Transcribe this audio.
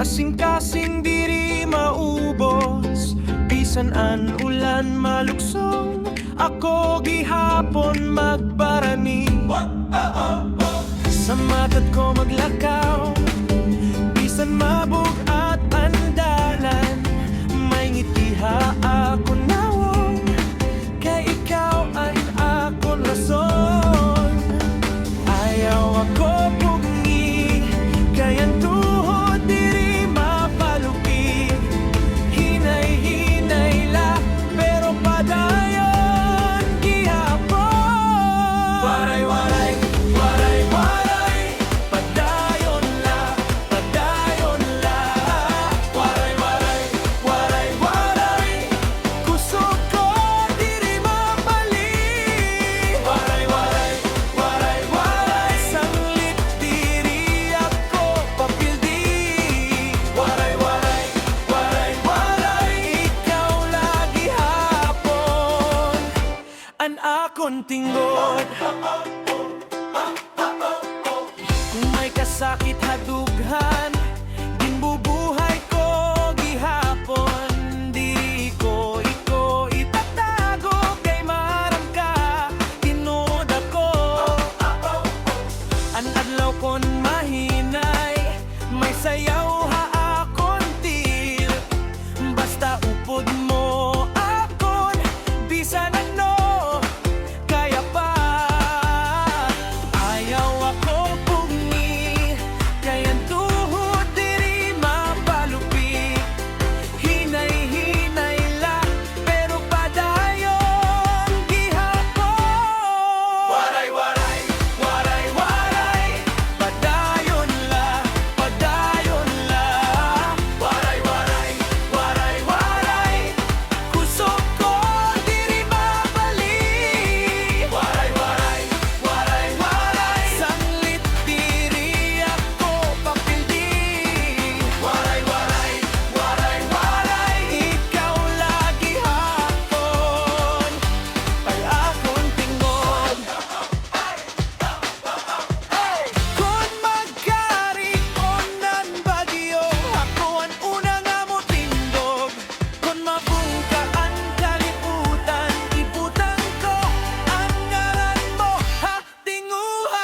Kasing-kasing diri maubos, bisan an ulan maluksong, ako gihapon magbarani. Sa matad ko maglakaw, bisan mabugat ang dalan, may ngitiha ako nawong, kay ikaw ay akong rason. Ayaw ako pugni, kay ang tuhod diri mapalupi. Hinay-hinay la, pero padayon gihapon. Waray-waray, waray-waray, padayon la, padayon la. Waray-waray, waray-waray, kusog ko diri mapali. Waray-waray, waray-waray, sanglit diri ako papildi. Waray-waray, waray-waray, ikaw lagi hapon an akong tingod. Kung may kasakit hadughan, ginbubuhay ko gihapon. Di ko iko itatago, kay maram ka tinuod ako. An adlaw kon mahinay, may sayaw ha akon til. Basta upod mo akon, bisan ano kaya pa. Ayaw ako pugni, kay ang tuhod diri mapalupi. Hinay-hinay la, pero padayon gihapon. Waray-waray, waray-waray, padayon la, padayon la. Waray-waray, waray-waray, kusog ko diri mapali. Waray-waray, waray-waray, sanglit diri ako papildi. Waray-waray, waray-waray, ikaw lagi hapon ay akong tingod. Kung magkarionan bagyo, ako ang una nga mo tindog. Kung mabungka ang kalibutan, ibutan ko ang ngalan mo, ha tinguhan.